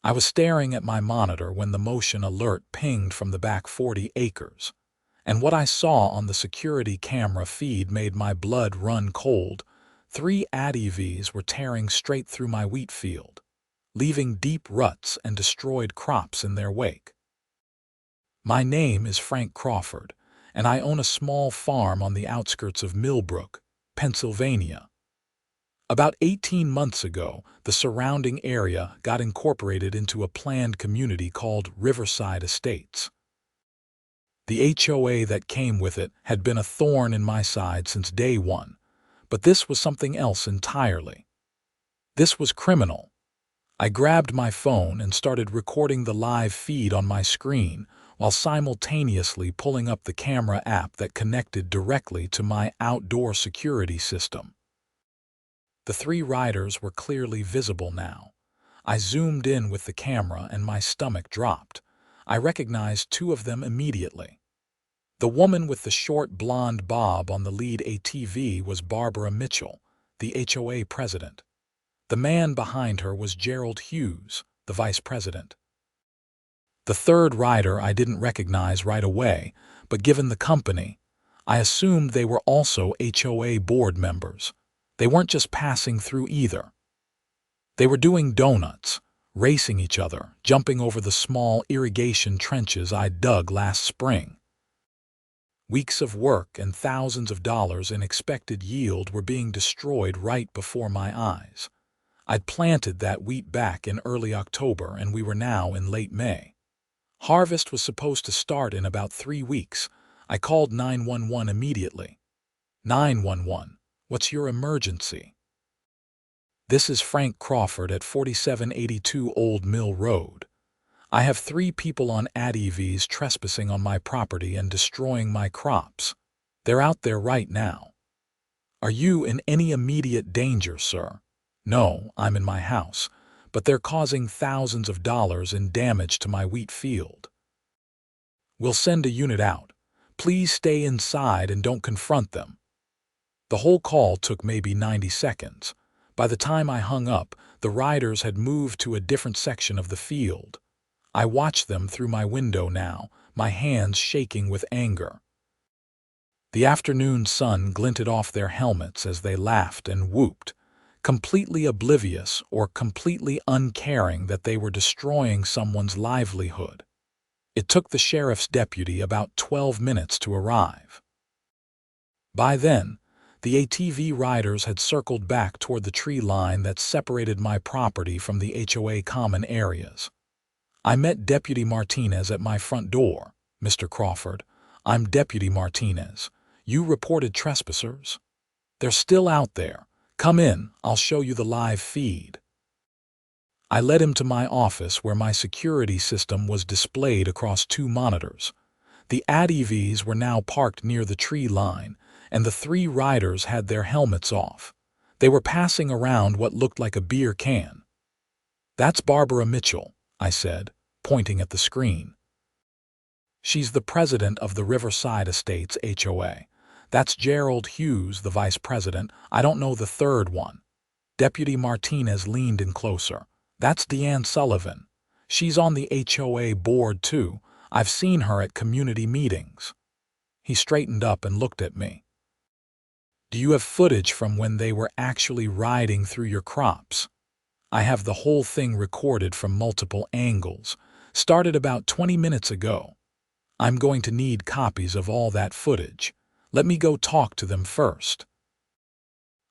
I was staring at my monitor when the motion alert pinged from the back 40 acres. And what I saw on the security camera feed made my blood run cold. 3 ATVs were tearing straight through my wheat field, leaving deep ruts and destroyed crops in their wake. My name is Frank Crawford, and I own a small farm on the outskirts of Millbrook, Pennsylvania. About 18 months ago, the surrounding area got incorporated into a planned community called Riverside Estates. The HOA that came with it had been a thorn in my side since day one, but this was something else entirely. This was criminal. I grabbed my phone and started recording the live feed on my screen while simultaneously pulling up the camera app that connected directly to my outdoor security system. The 3 riders were clearly visible now. I zoomed in with the camera and my stomach dropped. I recognized 2 of them immediately. The woman with the short blonde bob on the lead ATV was Barbara Mitchell, the HOA president. The man behind her was Gerald Hughes, the vice president. The 3rd rider I didn't recognize right away, but given the company, I assumed they were also HOA board members. They weren't just passing through either. They were doing donuts, racing each other, jumping over the small irrigation trenches I dug last spring. Weeks of work and thousands of dollars in expected yield were being destroyed right before my eyes. I'd planted that wheat back in early October and we were now in late May. Harvest was supposed to start in about 3 weeks. I called 911 immediately. 911, what's your emergency? This is Frank Crawford at 4782 Old Mill Road. I have 3 people on ATVs trespassing on my property and destroying my crops. They're out there right now. Are you in any immediate danger, sir? No, I'm in my house, but they're causing thousands of dollars in damage to my wheat field. We'll send a unit out. Please stay inside and don't confront them. The whole call took maybe 90 seconds. By the time I hung up, the riders had moved to a different section of the field. I watched them through my window now, my hands shaking with anger. The afternoon sun glinted off their helmets as they laughed and whooped, completely oblivious or completely uncaring that they were destroying someone's livelihood. It took the sheriff's deputy about 12 minutes to arrive. By then, the ATV riders had circled back toward the tree line that separated my property from the HOA common areas. I met Deputy Martinez at my front door. Mr. Crawford, I'm Deputy Martinez. You reported trespassers? They're still out there. Come in, I'll show you the live feed. I led him to my office where my security system was displayed across 2 monitors. The ATVs were now parked near the tree line, and the 3 riders had their helmets off. They were passing around what looked like a beer can. That's Barbara Mitchell, I said, pointing at the screen. She's the president of the Riverside Estates HOA. That's Gerald Hughes, the vice president. I don't know the 3rd one. Deputy Martinez leaned in closer. That's Deanne Sullivan. She's on the HOA board too. I've seen her at community meetings. He straightened up and looked at me. Do you have footage from when they were actually riding through your crops? I have the whole thing recorded from multiple angles. Started about 20 minutes ago. I'm going to need copies of all that footage. Let me go talk to them first.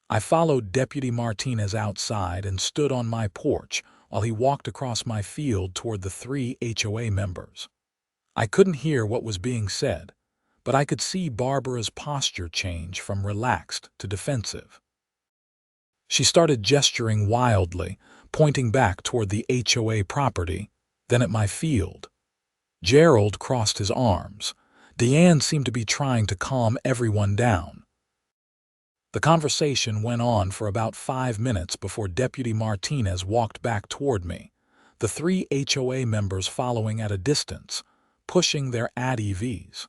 I followed Deputy Martinez outside and stood on my porch while he walked across my field toward the 3 HOA members. I couldn't hear what was being said, but I could see Barbara's posture change from relaxed to defensive. She started gesturing wildly, pointing back toward the HOA property, then at my field. Gerald crossed his arms. Deanne seemed to be trying to calm everyone down. The conversation went on for about 5 minutes before Deputy Martinez walked back toward me, the 3 HOA members following at a distance, pushing their ATVs.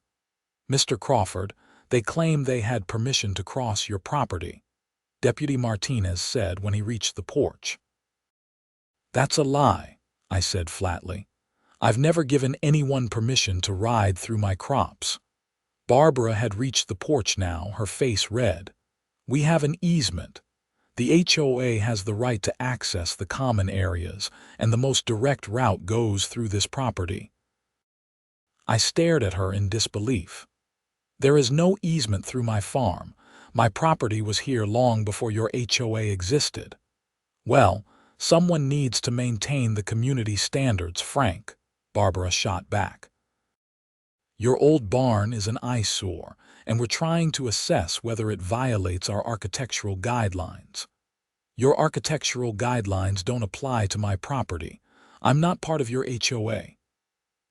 Mr. Crawford, they claim they had permission to cross your property, Deputy Martinez said when he reached the porch. That's a lie, I said flatly. "I've never given anyone permission to ride through my crops." Barbara had reached the porch now, her face red. "We have an easement. The HOA has the right to access the common areas, and the most direct route goes through this property." I stared at her in disbelief. "There is no easement through my farm. My property was here long before your HOA existed." "Well, someone needs to maintain the community standards, Frank," Barbara shot back. "Your old barn is an eyesore, and we're trying to assess whether it violates our architectural guidelines." "Your architectural guidelines don't apply to my property. I'm not part of your HOA."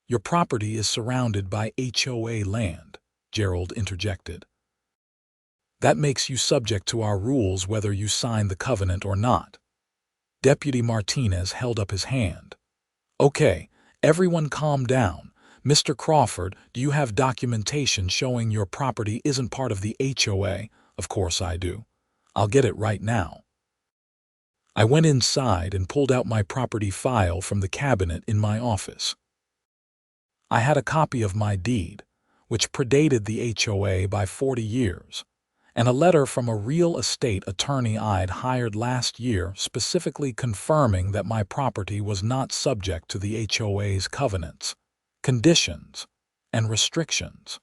"Your property is surrounded by HOA land," Gerald interjected. "That makes you subject to our rules whether you sign the covenant or not." Deputy Martinez held up his hand. "Okay, everyone calm down. Mr. Crawford, do you have documentation showing your property isn't part of the HOA?" "Of course I do. I'll get it right now." I went inside and pulled out my property file from the cabinet in my office. I had a copy of my deed, which predated the HOA by 40 years, and a letter from a real estate attorney I'd hired last year specifically confirming that my property was not subject to the HOA's covenants, conditions, and restrictions.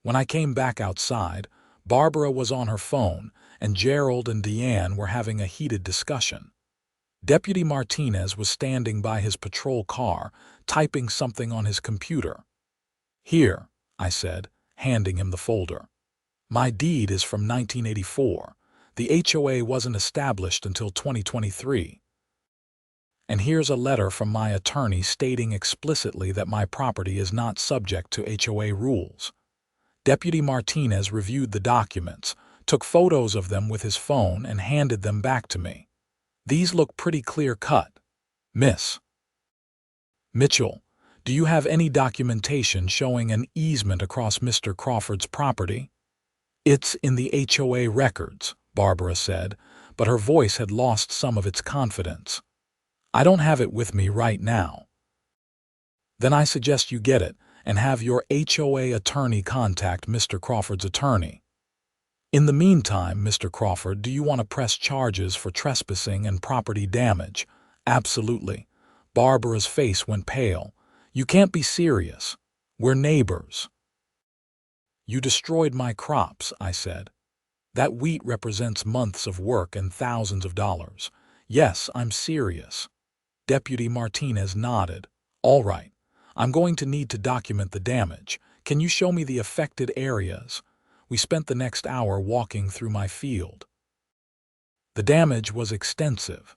When I came back outside, Barbara was on her phone, and Gerald and Deanne were having a heated discussion. Deputy Martinez was standing by his patrol car, typing something on his computer. "Here," I said, handing him the folder. "My deed is from 1984. The HOA wasn't established until 2023. And here's a letter from my attorney stating explicitly that my property is not subject to HOA rules." Deputy Martinez reviewed the documents, took photos of them with his phone, and handed them back to me. "These look pretty clear-cut, Miss Mitchell. Do you have any documentation showing an easement across Mr. Crawford's property?" "It's in the HOA records," Barbara said, but her voice had lost some of its confidence. "I don't have it with me right now." "Then I suggest you get it and have your HOA attorney contact Mr. Crawford's attorney. In the meantime, Mr. Crawford, do you want to press charges for trespassing and property damage?" "Absolutely." Barbara's face went pale. "You can't be serious. We're neighbors." "You destroyed my crops," I said. "That wheat represents months of work and thousands of dollars." "Yes, I'm serious." Deputy Martinez nodded. "All right. I'm going to need to document the damage. Can you show me the affected areas?" We spent the next hour walking through my field. The damage was extensive.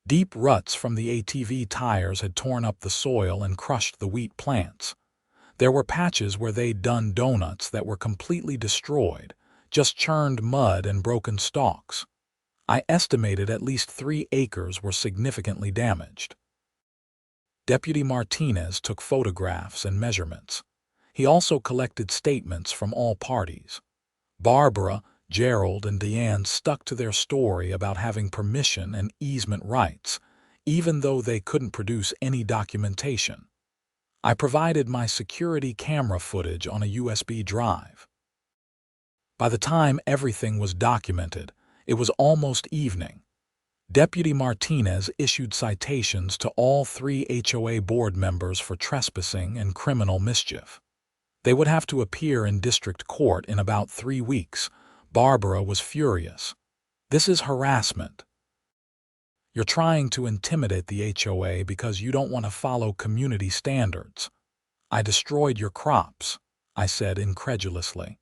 Deep ruts from the ATV tires had torn up the soil and crushed the wheat plants. There were patches where they'd done donuts that were completely destroyed, just churned mud and broken stalks. I estimated at least 3 acres were significantly damaged. Deputy Martinez took photographs and measurements. He also collected statements from all parties. Barbara, Gerald, and Deanne stuck to their story about having permission and easement rights, even though they couldn't produce any documentation. I provided my security camera footage on a USB drive. By the time everything was documented, it was almost evening. Deputy Martinez issued citations to all 3 HOA board members for trespassing and criminal mischief. They would have to appear in district court in about 3 weeks. Barbara was furious. "This is harassment. You're trying to intimidate the HOA because you don't want to follow community standards." "I destroyed your crops," I said incredulously.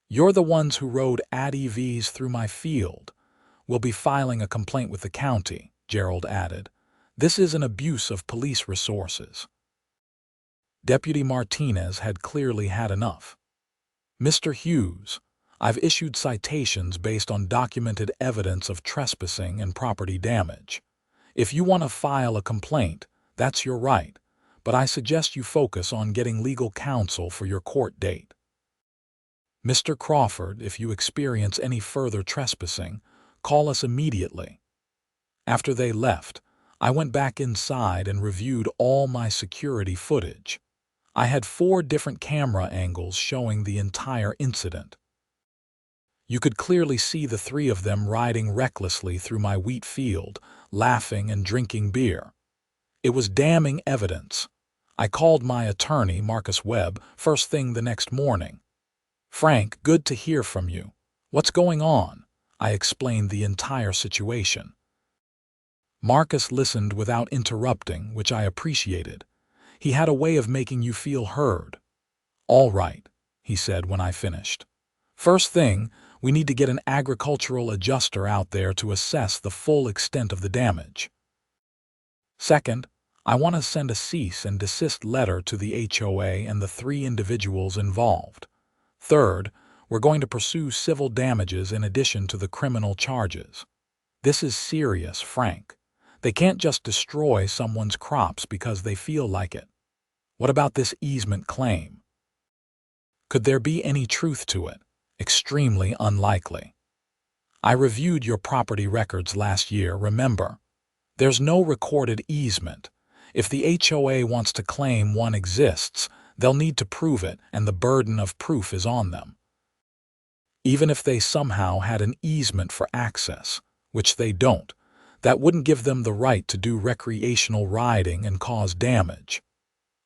"You're the ones who rode ATVs through my field." "We'll be filing a complaint with the county," Gerald added. "This is an abuse of police resources." Deputy Martinez had clearly had enough. "Mr. Hughes, I've issued citations based on documented evidence of trespassing and property damage. If you want to file a complaint, that's your right, but I suggest you focus on getting legal counsel for your court date. Mr. Crawford, if you experience any further trespassing, call us immediately." After they left, I went back inside and reviewed all my security footage. I had 4 different camera angles showing the entire incident. You could clearly see the 3 of them riding recklessly through my wheat field, laughing and drinking beer. It was damning evidence. I called my attorney, Marcus Webb, first thing the next morning. "Frank, good to hear from you. What's going on?" I explained the entire situation. Marcus listened without interrupting, which I appreciated. He had a way of making you feel heard. "All right," he said when I finished. "First thing, we need to get an agricultural adjuster out there to assess the full extent of the damage. Second, I want to send a cease and desist letter to the HOA and the 3 individuals involved. Third, we're going to pursue civil damages in addition to the criminal charges. This is serious, Frank. They can't just destroy someone's crops because they feel like it. What about this easement claim? Could there be any truth to it? Extremely unlikely. I reviewed your property records last year, remember? There's no recorded easement. If the HOA wants to claim one exists, they'll need to prove it, and the burden of proof is on them. Even if they somehow had an easement for access, which they don't, that wouldn't give them the right to do recreational riding and cause damage.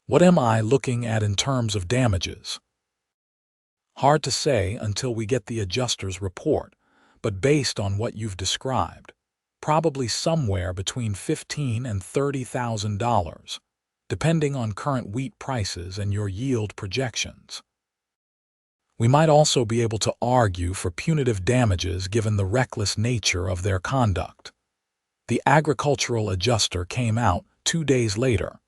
What am I looking at in terms of damages? Hard to say until we get the adjuster's report, but based on what you've described, probably somewhere between $15,000 and $30,000, depending on current wheat prices and your yield projections. We might also be able to argue for punitive damages given the reckless nature of their conduct. The agricultural adjuster came out 2 days later.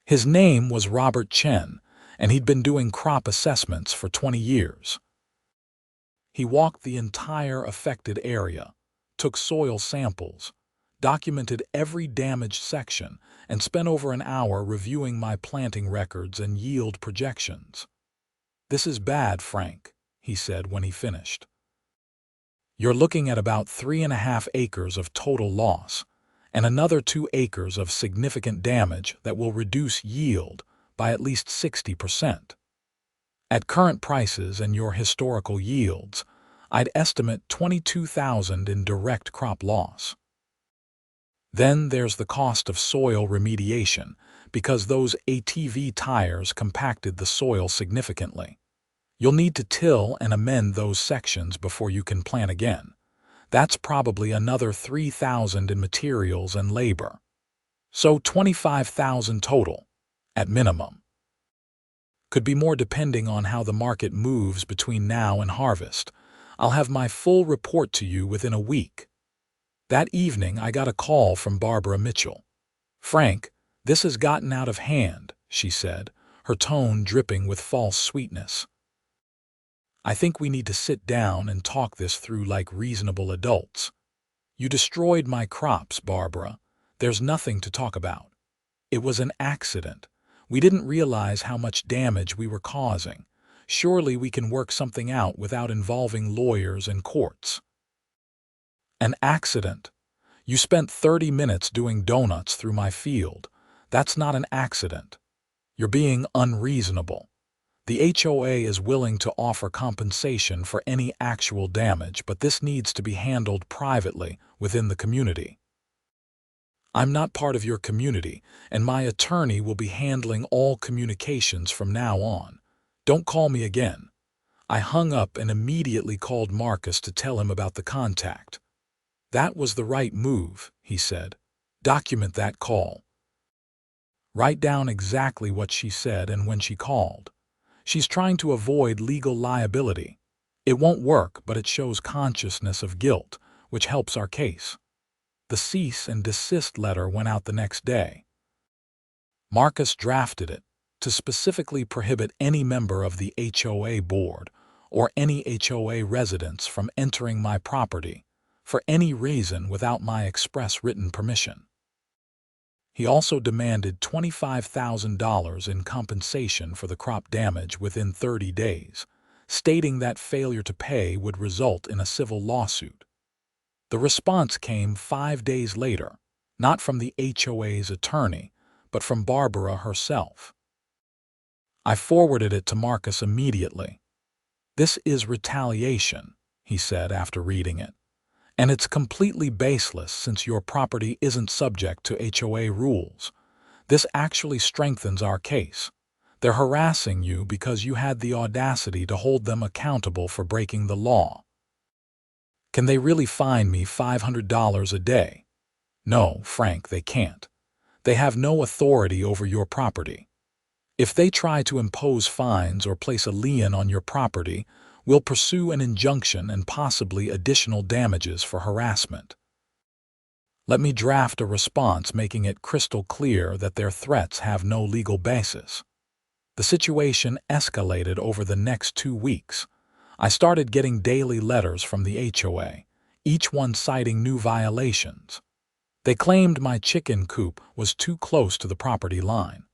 His name was Robert Chen, and he'd been doing crop assessments for 20 years. He walked the entire affected area, took soil samples, documented every damaged section, and spent over an hour reviewing my planting records and yield projections. "This is bad, Frank," he said when he finished. "You're looking at about 3.5 acres of total loss, and another 2 acres of significant damage that will reduce yield by at least 60%. At current prices and your historical yields, I'd estimate $22,000 in direct crop loss. Then there's the cost of soil remediation, because those ATV tires compacted the soil significantly. You'll need to till and amend those sections before you can plant again. That's probably another $3,000 in materials and labor. So $25,000 total, at minimum. Could be more depending on how the market moves between now and harvest. I'll have my full report to you within a week." That evening, I got a call from Barbara Mitchell. "Frank, this has gotten out of hand," she said, her tone dripping with false sweetness. "I think we need to sit down and talk this through like reasonable adults. You destroyed my crops, Barbara. There's nothing to talk about. It was an accident. We didn't realize how much damage we were causing. Surely we can work something out without involving lawyers and courts." "An accident? You spent 30 minutes doing donuts through my field. That's not an accident. You're being unreasonable. The HOA is willing to offer compensation for any actual damage, but this needs to be handled privately within the community." "I'm not part of your community, and my attorney will be handling all communications from now on. Don't call me again." I hung up and immediately called Marcus to tell him about the contact. "That was the right move," he said. "Document that call. Write down exactly what she said and when she called. She's trying to avoid legal liability. It won't work, but it shows consciousness of guilt, which helps our case." The cease and desist letter went out the next day. Marcus drafted it to specifically prohibit any member of the HOA board or any HOA residents from entering my property for any reason without my express written permission. He also demanded $25,000 in compensation for the crop damage within 30 days, stating that failure to pay would result in a civil lawsuit. The response came 5 days later, not from the HOA's attorney, but from Barbara herself. I forwarded it to Marcus immediately. "This is retaliation," he said after reading it. "And it's completely baseless since your property isn't subject to HOA rules. This actually strengthens our case. They're harassing you because you had the audacity to hold them accountable for breaking the law. Can they really fine me $500 a day? No, Frank, they can't. They have no authority over your property. If they try to impose fines or place a lien on your property, we'll pursue an injunction and possibly additional damages for harassment. Let me draft a response making it crystal clear that their threats have no legal basis." The situation escalated over the next 2 weeks. I started getting daily letters from the HOA, each one citing new violations. They claimed my chicken coop was too close to the property line.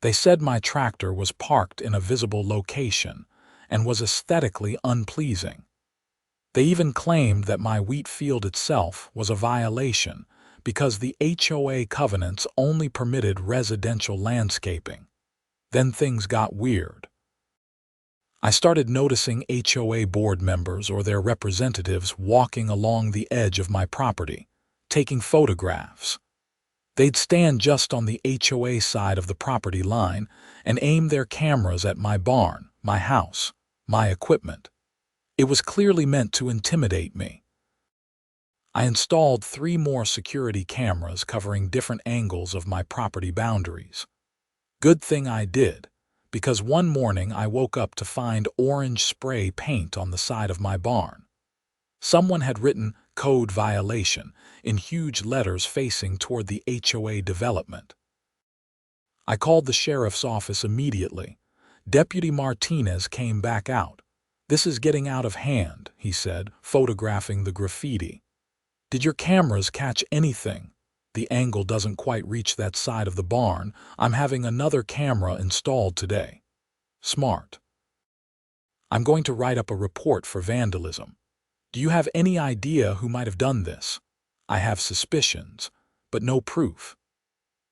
They said my tractor was parked in a visible location and was aesthetically unpleasing. They even claimed that my wheat field itself was a violation because the HOA covenants only permitted residential landscaping. Then things got weird. I started noticing HOA board members or their representatives walking along the edge of my property, taking photographs. They'd stand just on the HOA side of the property line and aim their cameras at my barn, my house, my equipment. It was clearly meant to intimidate me. I installed 3 more security cameras covering different angles of my property boundaries. Good thing I did, because one morning I woke up to find orange spray paint on the side of my barn. Someone had written "code violation" in huge letters facing toward the HOA development. I called the sheriff's office immediately. Deputy Martinez came back out. "This is getting out of hand," he said, photographing the graffiti. "Did your cameras catch anything? The angle doesn't quite reach that side of the barn. I'm having another camera installed today." Smart. "I'm going to write up a report for vandalism. Do you have any idea who might have done this? I have suspicions, but no proof."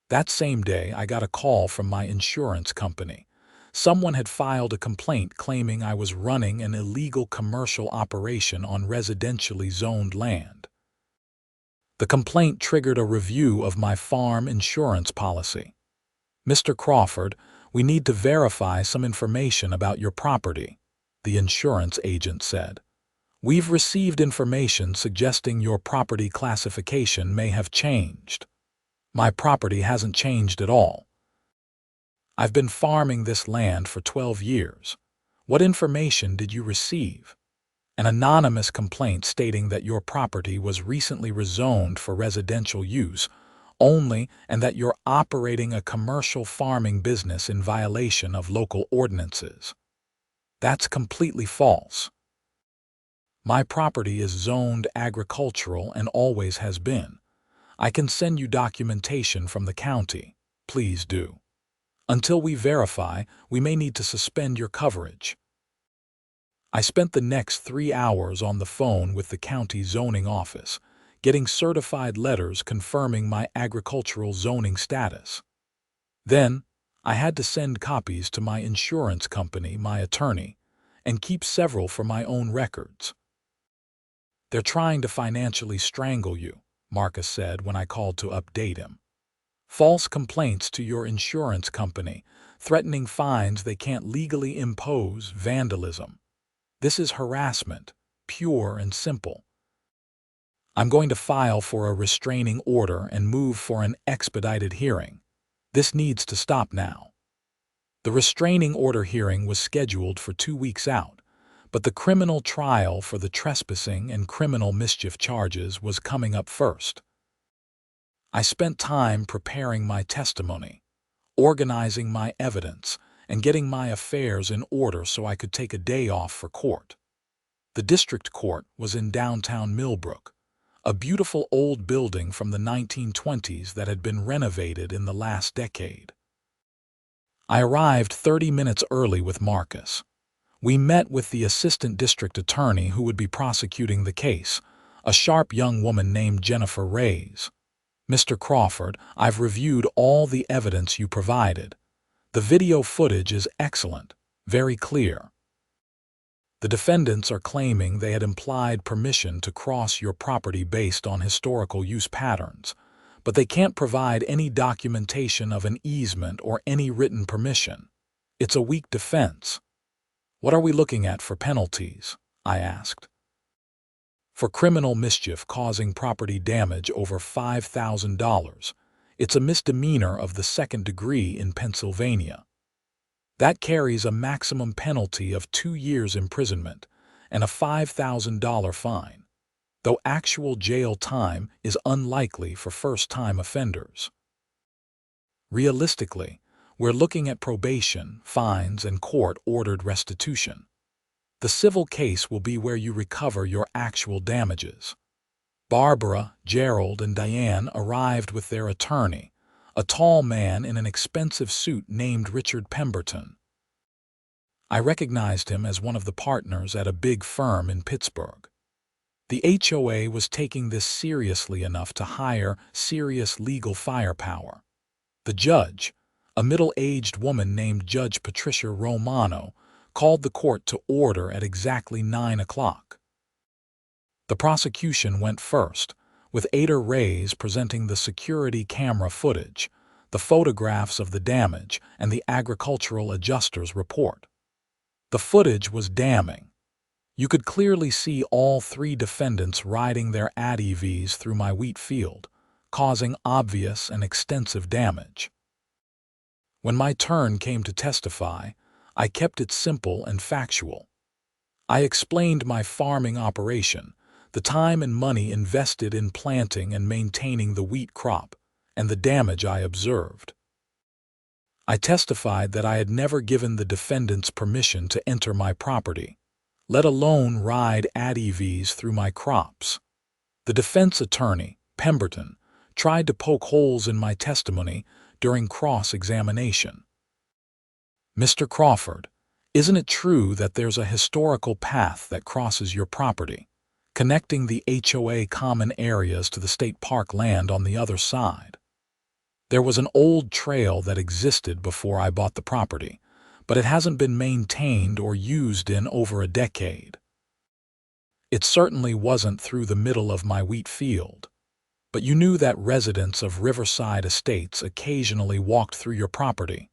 That same day, I got a call from my insurance company. Someone had filed a complaint claiming I was running an illegal commercial operation on residentially zoned land. The complaint triggered a review of my farm insurance policy. "Mr. Crawford, we need to verify some information about your property," the insurance agent said. "We've received information suggesting your property classification may have changed." "My property hasn't changed at all. I've been farming this land for 12 years. What information did you receive?" An anonymous complaint stating that your property was recently rezoned for residential use only and that you're operating a commercial farming business in violation of local ordinances. That's completely false. My property is zoned agricultural and always has been. I can send you documentation from the county. Please do. Until we verify, we may need to suspend your coverage. I spent the next 3 hours on the phone with the county zoning office, getting certified letters confirming my agricultural zoning status. Then, I had to send copies to my insurance company, my attorney, and keep several for my own records. "They're trying to financially strangle you," Marcus said when I called to update him. "False complaints to your insurance company, threatening fines they can't legally impose, vandalism. This is harassment, pure and simple. I'm going to file for a restraining order and move for an expedited hearing. This needs to stop now." The restraining order hearing was scheduled for 2 weeks out, but the criminal trial for the trespassing and criminal mischief charges was coming up first. I spent time preparing my testimony, organizing my evidence, and getting my affairs in order so I could take a day off for court. The district court was in downtown Millbrook, a beautiful old building from the 1920s that had been renovated in the last decade. I arrived 30 minutes early with Marcus. We met with the assistant district attorney who would be prosecuting the case, a sharp young woman named Jennifer Reyes. Mr. Crawford, I've reviewed all the evidence you provided. The video footage is excellent, very clear. The defendants are claiming they had implied permission to cross your property based on historical use patterns, but they can't provide any documentation of an easement or any written permission. It's a weak defense. What are we looking at for penalties? I asked. For criminal mischief causing property damage over $5,000, it's a misdemeanor of the second degree in Pennsylvania. That carries a maximum penalty of 2 years imprisonment and a $5,000 fine, though actual jail time is unlikely for first-time offenders. Realistically, we're looking at probation, fines, and court-ordered restitution. The civil case will be where you recover your actual damages. Barbara, Gerald, and Diane arrived with their attorney, a tall man in an expensive suit named Richard Pemberton. I recognized him as one of the partners at a big firm in Pittsburgh. The HOA was taking this seriously enough to hire serious legal firepower. The judge, a middle-aged woman named Judge Patricia Romano, called the court to order at exactly 9 o'clock. The prosecution went first, with Ada Reyes presenting the security camera footage, the photographs of the damage, and the agricultural adjuster's report. The footage was damning. You could clearly see all 3 defendants riding their ATVs through my wheat field, causing obvious and extensive damage. When my turn came to testify, I kept it simple and factual. I explained my farming operation, the time and money invested in planting and maintaining the wheat crop, and the damage I observed. I testified that I had never given the defendants permission to enter my property, let alone ride ATVs through my crops. The defense attorney, Pemberton, tried to poke holes in my testimony during cross-examination. Mr. Crawford, isn't it true that there's a historical path that crosses your property, connecting the HOA common areas to the state park land on the other side? There was an old trail that existed before I bought the property, but it hasn't been maintained or used in over a decade. It certainly wasn't through the middle of my wheat field, but you knew that residents of Riverside Estates occasionally walked through your property.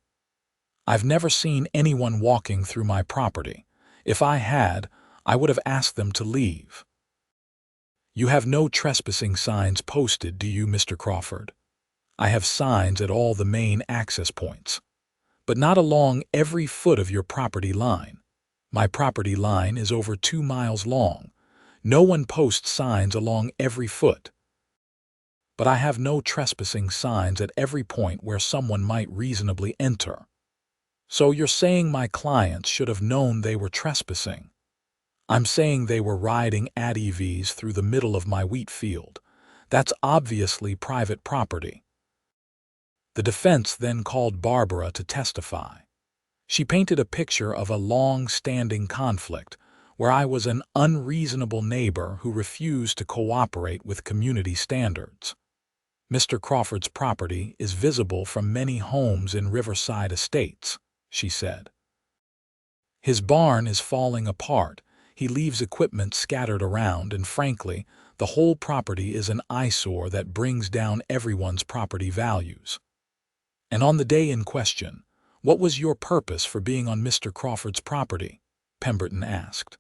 I've never seen anyone walking through my property. If I had, I would have asked them to leave. You have no trespassing signs posted, do you, Mr. Crawford? I have signs at all the main access points, but not along every foot of your property line. My property line is over 2 miles long. No one posts signs along every foot. But I have no trespassing signs at every point where someone might reasonably enter. So you're saying my clients should have known they were trespassing? I'm saying they were riding ATVs through the middle of my wheat field. That's obviously private property. The defense then called Barbara to testify. She painted a picture of a long-standing conflict where I was an unreasonable neighbor who refused to cooperate with community standards. Mr. Crawford's property is visible from many homes in Riverside Estates, she said. His barn is falling apart, he leaves equipment scattered around, and frankly, the whole property is an eyesore that brings down everyone's property values. And on the day in question, what was your purpose for being on Mr. Crawford's property? Pemberton asked.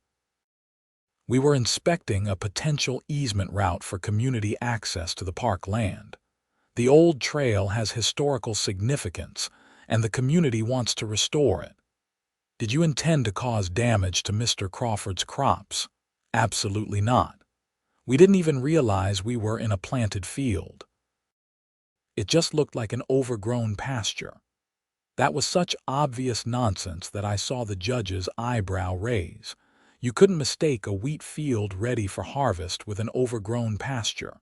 We were inspecting a potential easement route for community access to the park land. The old trail has historical significance, and the community wants to restore it. Did you intend to cause damage to Mr. Crawford's crops? Absolutely not. We didn't even realize we were in a planted field. It just looked like an overgrown pasture. That was such obvious nonsense that I saw the judge's eyebrow raise. You couldn't mistake a wheat field ready for harvest with an overgrown pasture.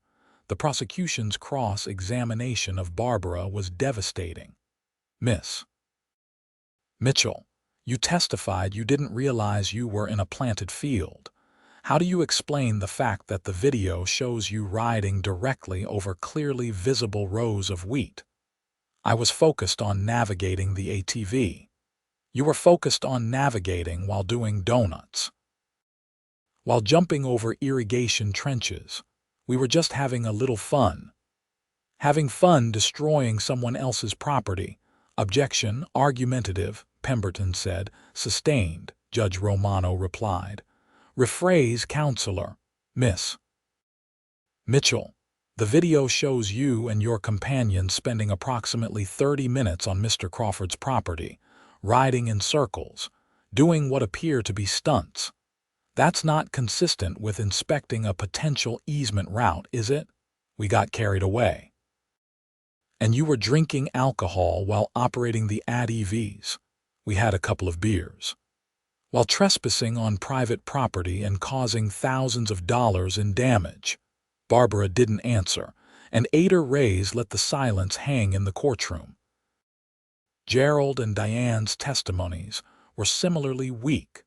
The prosecution's cross-examination of Barbara was devastating. Miss Mitchell, you testified you didn't realize you were in a planted field. How do you explain the fact that the video shows you riding directly over clearly visible rows of wheat? I was focused on navigating the ATV. You were focused on navigating while doing donuts. While jumping over irrigation trenches, we were just having a little fun. Having fun destroying someone else's property. Objection, argumentative, Pemberton said. Sustained, Judge Romano replied. Rephrase, counselor. Miss Mitchell, the video shows you and your companion spending approximately 30 minutes on Mr. Crawford's property, riding in circles, doing what appear to be stunts. That's not consistent with inspecting a potential easement route, is it? We got carried away. And you were drinking alcohol while operating the ATVs. We had a couple of beers. While trespassing on private property and causing thousands of dollars in damage. Barbara didn't answer, and Ada Reyes let the silence hang in the courtroom. Gerald and Diane's testimonies were similarly weak.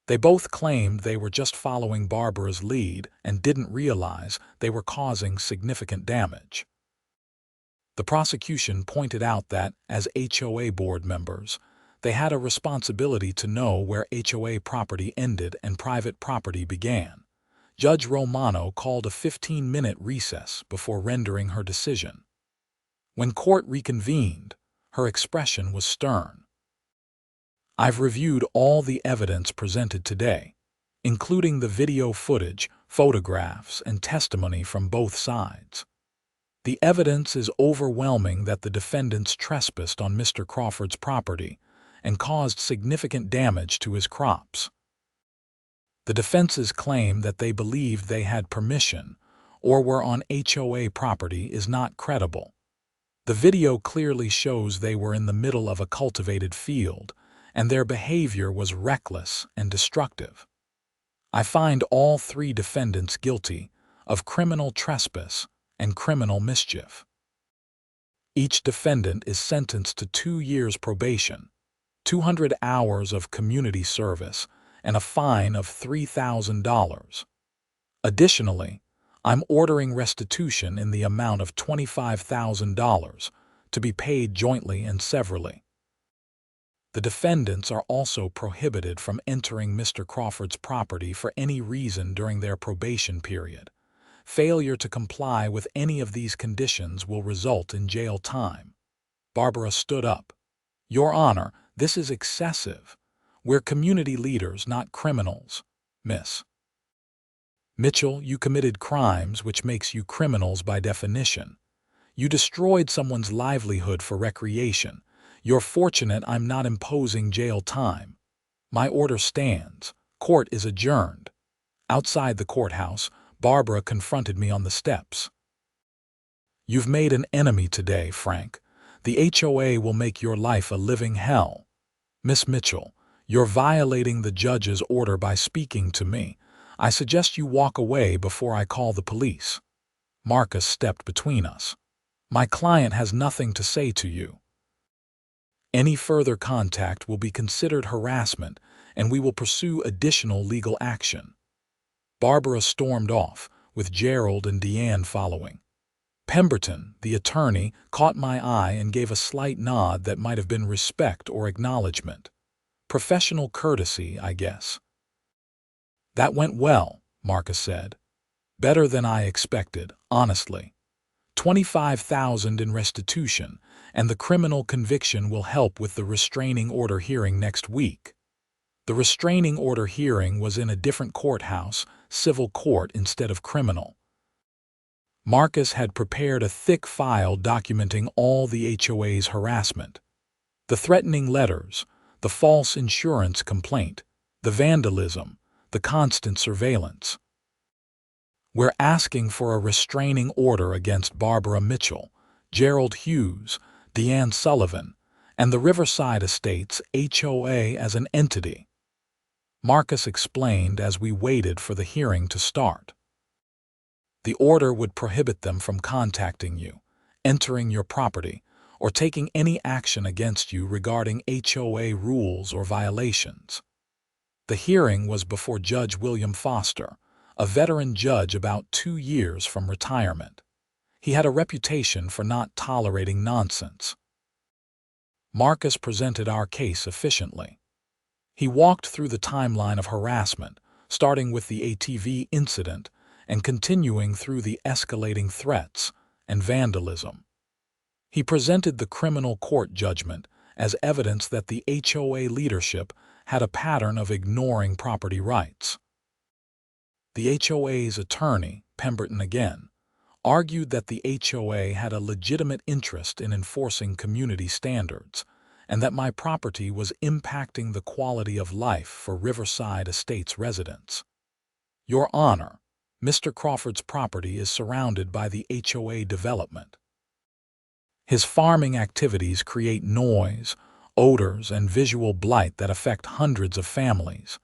They both claimed they were just following Barbara's lead and didn't realize they were causing significant damage. The prosecution pointed out that, as HOA board members, they had a responsibility to know where HOA property ended and private property began. Judge Romano called a 15-minute recess before rendering her decision. When court reconvened, her expression was stern. I've reviewed all the evidence presented today, including the video footage, photographs, and testimony from both sides. The evidence is overwhelming that the defendants trespassed on Mr. Crawford's property and caused significant damage to his crops. The defense's claim that they believed they had permission or were on HOA property is not credible. The video clearly shows they were in the middle of a cultivated field, and their behavior was reckless and destructive. I find all three defendants guilty of criminal trespass and criminal mischief. Each defendant is sentenced to 2 years probation, 200 hours of community service, and a fine of $3,000. Additionally, I'm ordering restitution in the amount of $25,000 to be paid jointly and severally. The defendants are also prohibited from entering Mr. Crawford's property for any reason during their probation period. Failure to comply with any of these conditions will result in jail time. Barbara stood up. Your Honor, this is excessive. We're community leaders, not criminals. Miss Mitchell, you committed crimes, which makes you criminals by definition. You destroyed someone's livelihood for recreation. You're fortunate I'm not imposing jail time. My order stands. Court is adjourned. Outside the courthouse, Barbara confronted me on the steps. You've made an enemy today, Frank. The HOA will make your life a living hell. Miss Mitchell, you're violating the judge's order by speaking to me. I suggest you walk away before I call the police. Marcus stepped between us. My client has nothing to say to you. Any further contact will be considered harassment, and we will pursue additional legal action. Barbara stormed off, with Gerald and Deanne following. Pemberton, the attorney, caught my eye and gave a slight nod that might have been respect or acknowledgement. Professional courtesy, I guess. That went well, Marcus said. Better than I expected, honestly. $25,000 in restitution, and the criminal conviction will help with the restraining order hearing next week. The restraining order hearing was in a different courthouse, civil court instead of criminal. Marcus had prepared a thick file documenting all the HOA's harassment. The threatening letters, the false insurance complaint, the vandalism, the constant surveillance. We're asking for a restraining order against Barbara Mitchell, Gerald Hughes, Deanne Sullivan, and the Riverside Estates HOA as an entity. Marcus explained as we waited for the hearing to start. The order would prohibit them from contacting you, entering your property, or taking any action against you regarding HOA rules or violations. The hearing was before Judge William Foster, a veteran judge about 2 years from retirement. He had a reputation for not tolerating nonsense. Marcus presented our case efficiently. He walked through the timeline of harassment, starting with the ATV incident and continuing through the escalating threats and vandalism. He presented the criminal court judgment as evidence that the HOA leadership had a pattern of ignoring property rights. The HOA's attorney, Pemberton again, argued that the HOA had a legitimate interest in enforcing community standards and that my property was impacting the quality of life for Riverside Estates residents. Your Honor, Mr. Crawford's property is surrounded by the HOA development. His farming activities create noise, odors, and visual blight that affect hundreds of families.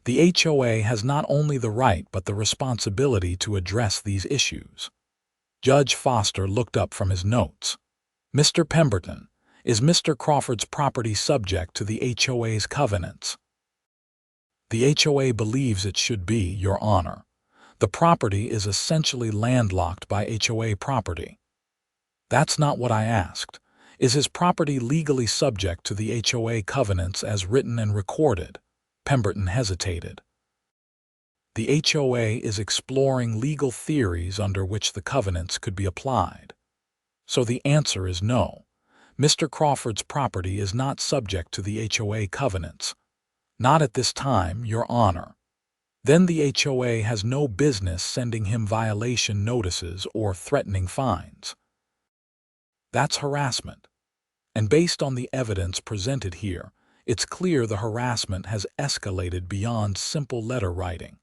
The HOA has not only the right but the responsibility to address these issues. Judge Foster looked up from his notes. Mr. Pemberton, is Mr. Crawford's property subject to the HOA's covenants? The HOA believes it should be, Your Honor. The property is essentially landlocked by HOA property. That's not what I asked. Is his property legally subject to the HOA covenants as written and recorded? Pemberton hesitated. The HOA is exploring legal theories under which the covenants could be applied. So the answer is no. Mr. Crawford's property is not subject to the HOA covenants. Not at this time, Your Honor. Then the HOA has no business sending him violation notices or threatening fines. That's harassment. And based on the evidence presented here, it's clear the harassment has escalated beyond simple letter writing.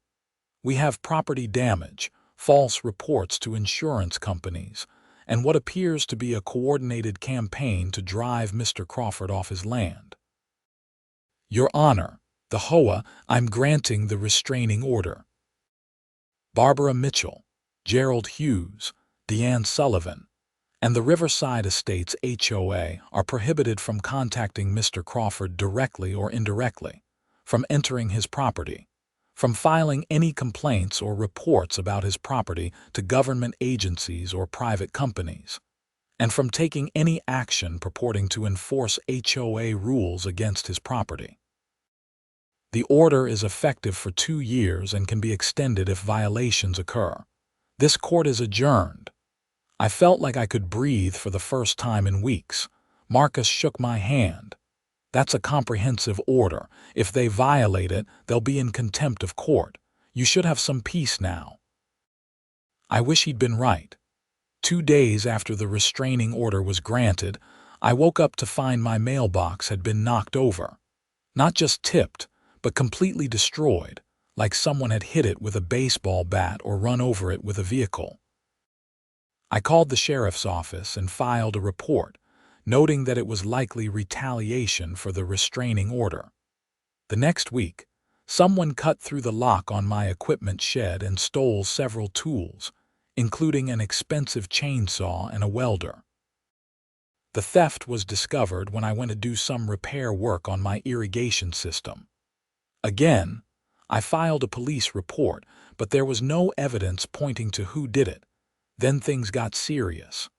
We have property damage, false reports to insurance companies, and what appears to be a coordinated campaign to drive Mr. Crawford off his land. Your Honor, the HOA, I'm granting the restraining order. Barbara Mitchell, Gerald Hughes, Deanne Sullivan, and the Riverside Estates HOA are prohibited from contacting Mr. Crawford directly or indirectly, from entering his property, from filing any complaints or reports about his property to government agencies or private companies, and from taking any action purporting to enforce HOA rules against his property. The order is effective for 2 years and can be extended if violations occur. This court is adjourned. I felt like I could breathe for the first time in weeks. Marcus shook my hand. That's a comprehensive order. If they violate it, they'll be in contempt of court. You should have some peace now. I wish he'd been right. 2 days after the restraining order was granted, I woke up to find my mailbox had been knocked over. Not just tipped, but completely destroyed, like someone had hit it with a baseball bat or run over it with a vehicle. I called the sheriff's office and filed a report, noting that it was likely retaliation for the restraining order. The next week, someone cut through the lock on my equipment shed and stole several tools, including an expensive chainsaw and a welder. The theft was discovered when I went to do some repair work on my irrigation system. Again, I filed a police report, but there was no evidence pointing to who did it. Then things got serious.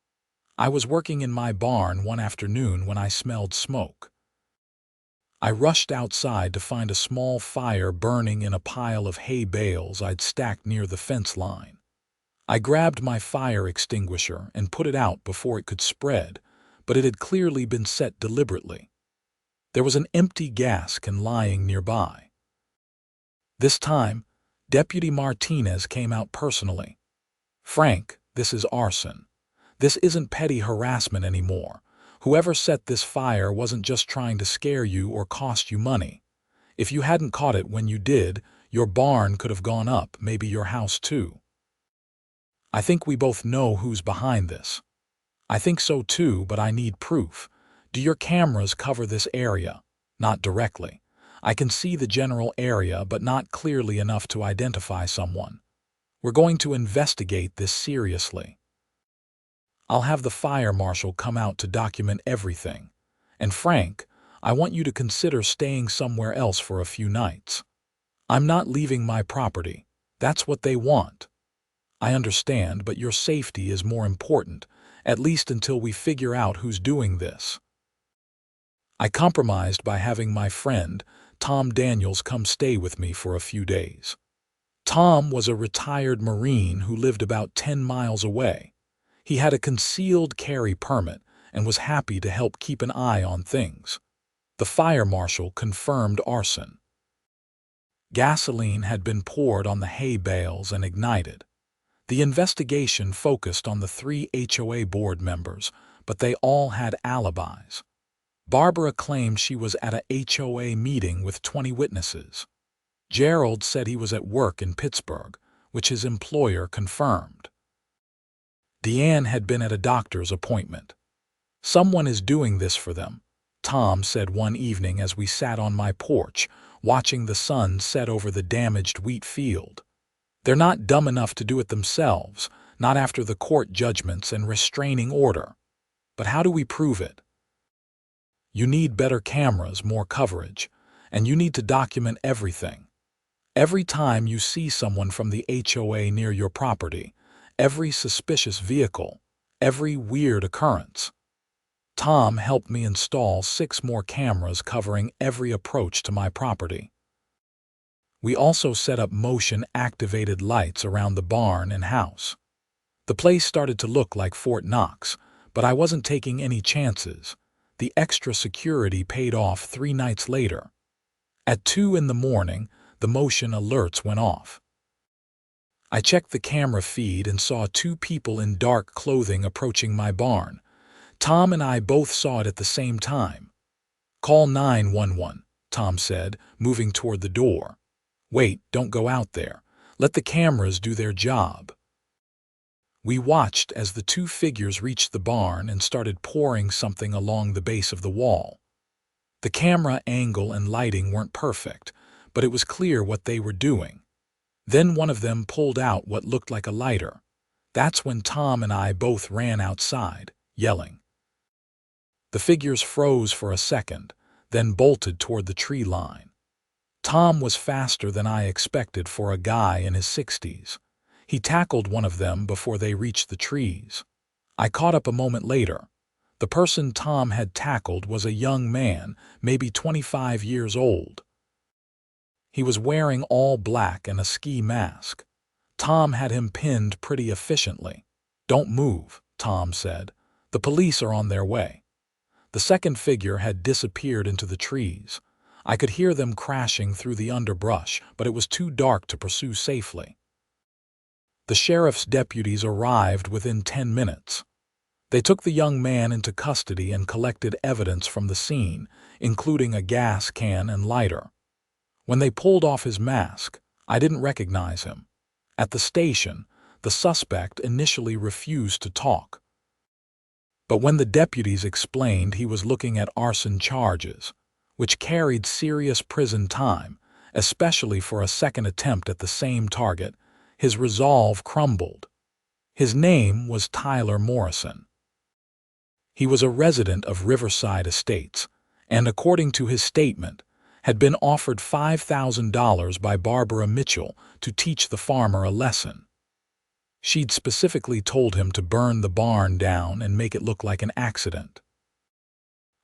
I was working in my barn one afternoon when I smelled smoke. I rushed outside to find a small fire burning in a pile of hay bales I'd stacked near the fence line. I grabbed my fire extinguisher and put it out before it could spread, but it had clearly been set deliberately. There was an empty gas can lying nearby. This time, Deputy Martinez came out personally. Frank, this is arson. This isn't petty harassment anymore. Whoever set this fire wasn't just trying to scare you or cost you money. If you hadn't caught it when you did, your barn could have gone up, maybe your house too. I think we both know who's behind this. I think so too, but I need proof. Do your cameras cover this area? Not directly. I can see the general area, but not clearly enough to identify someone. We're going to investigate this seriously. I'll have the fire marshal come out to document everything. And Frank, I want you to consider staying somewhere else for a few nights. I'm not leaving my property. That's what they want. I understand, but your safety is more important, at least until we figure out who's doing this. I compromised by having my friend, Tom Daniels, come stay with me for a few days. Tom was a retired Marine who lived about 10 miles away. He had a concealed carry permit and was happy to help keep an eye on things. The fire marshal confirmed arson. Gasoline had been poured on the hay bales and ignited. The investigation focused on the 3 HOA board members, but they all had alibis. Barbara claimed she was at a HOA meeting with 20 witnesses. Gerald said he was at work in Pittsburgh, which his employer confirmed. Deanne had been at a doctor's appointment. Someone is doing this for them, Tom said one evening as we sat on my porch, watching the sun set over the damaged wheat field. They're not dumb enough to do it themselves, not after the court judgments and restraining order. But how do we prove it? You need better cameras, more coverage, and you need to document everything. Every time you see someone from the HOA near your property, every suspicious vehicle, every weird occurrence. Tom helped me install 6 more cameras covering every approach to my property. We also set up motion-activated lights around the barn and house. The place started to look like Fort Knox, but I wasn't taking any chances. The extra security paid off 3 nights later. At 2 in the morning, the motion alerts went off. I checked the camera feed and saw 2 people in dark clothing approaching my barn. Tom and I both saw it at the same time. "Call 911, Tom said, moving toward the door. "Wait, don't go out there. Let the cameras do their job." We watched as the 2 figures reached the barn and started pouring something along the base of the wall. The camera angle and lighting weren't perfect, but it was clear what they were doing. Then one of them pulled out what looked like a lighter. That's when Tom and I both ran outside, yelling. The figures froze for a second, then bolted toward the tree line. Tom was faster than I expected for a guy in his 60s. He tackled one of them before they reached the trees. I caught up a moment later. The person Tom had tackled was a young man, maybe 25 years old. He was wearing all black and a ski mask. Tom had him pinned pretty efficiently. "Don't move," Tom said. "The police are on their way." The second figure had disappeared into the trees. I could hear them crashing through the underbrush, but it was too dark to pursue safely. The sheriff's deputies arrived within 10 minutes. They took the young man into custody and collected evidence from the scene, including a gas can and lighter. When they pulled off his mask, I didn't recognize him. At the station, the suspect initially refused to talk. But when the deputies explained he was looking at arson charges, which carried serious prison time, especially for a second attempt at the same target, his resolve crumbled. His name was Tyler Morrison. He was a resident of Riverside Estates, and according to his statement, had been offered $5,000 by Barbara Mitchell to teach the farmer a lesson. She'd specifically told him to burn the barn down and make it look like an accident.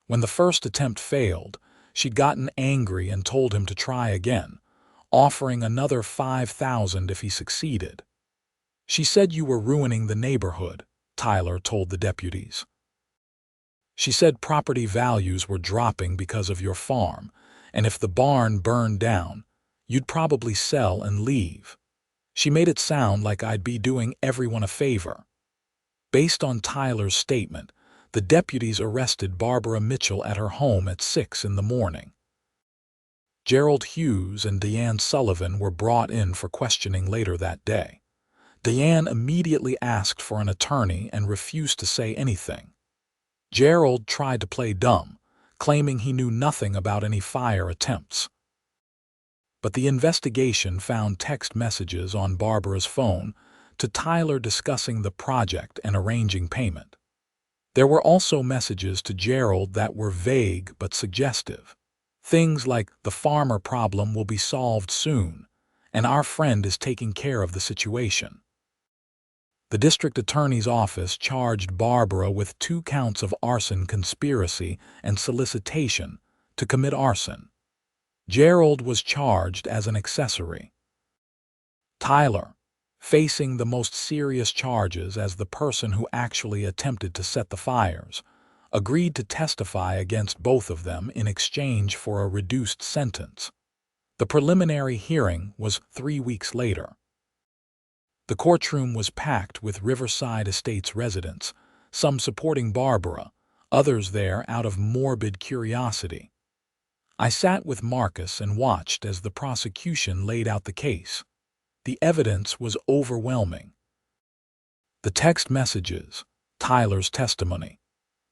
When the first attempt failed, she'd gotten angry and told him to try again, offering another $5,000 if he succeeded. "She said you were ruining the neighborhood," Tyler told the deputies. "She said property values were dropping because of your farm, and if the barn burned down, you'd probably sell and leave. She made it sound like I'd be doing everyone a favor." Based on Tyler's statement, the deputies arrested Barbara Mitchell at her home at 6 in the morning. Gerald Hughes and Deanne Sullivan were brought in for questioning later that day. Deanne immediately asked for an attorney and refused to say anything. Gerald tried to play dumb, claiming he knew nothing about any fire attempts. But the investigation found text messages on Barbara's phone to Tyler discussing the project and arranging payment. There were also messages to Gerald that were vague but suggestive. Things like the farmer problem will be solved soon, and our friend is taking care of the situation. The district attorney's office charged Barbara with 2 counts of arson conspiracy and solicitation to commit arson. Gerald was charged as an accessory. Tyler, facing the most serious charges as the person who actually attempted to set the fires, agreed to testify against both of them in exchange for a reduced sentence. The preliminary hearing was 3 weeks later. The courtroom was packed with Riverside Estates residents, some supporting Barbara, others there out of morbid curiosity. I sat with Marcus and watched as the prosecution laid out the case. The evidence was overwhelming. The text messages, Tyler's testimony,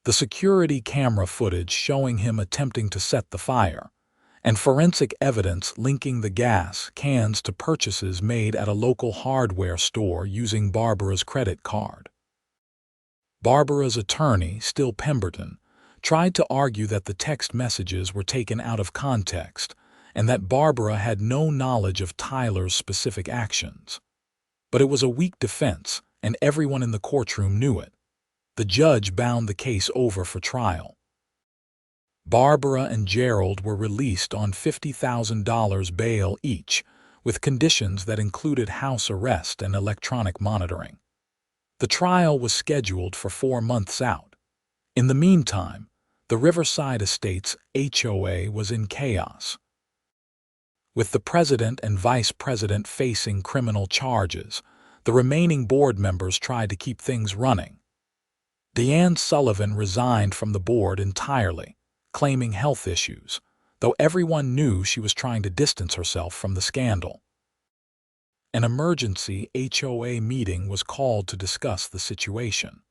the security camera footage showing him attempting to set the fire, and forensic evidence linking the gas cans to purchases made at a local hardware store using Barbara's credit card. Barbara's attorney, Still Pemberton, tried to argue that the text messages were taken out of context and that Barbara had no knowledge of Tyler's specific actions. But it was a weak defense, and everyone in the courtroom knew it. The judge bound the case over for trial. Barbara and Gerald were released on $50,000 bail each, with conditions that included house arrest and electronic monitoring. The trial was scheduled for 4 months out. In the meantime, the Riverside Estates HOA was in chaos. With the president and vice president facing criminal charges, the remaining board members tried to keep things running. Deanne Sullivan resigned from the board entirely, claiming health issues, though everyone knew she was trying to distance herself from the scandal. An emergency HOA meeting was called to discuss the situation.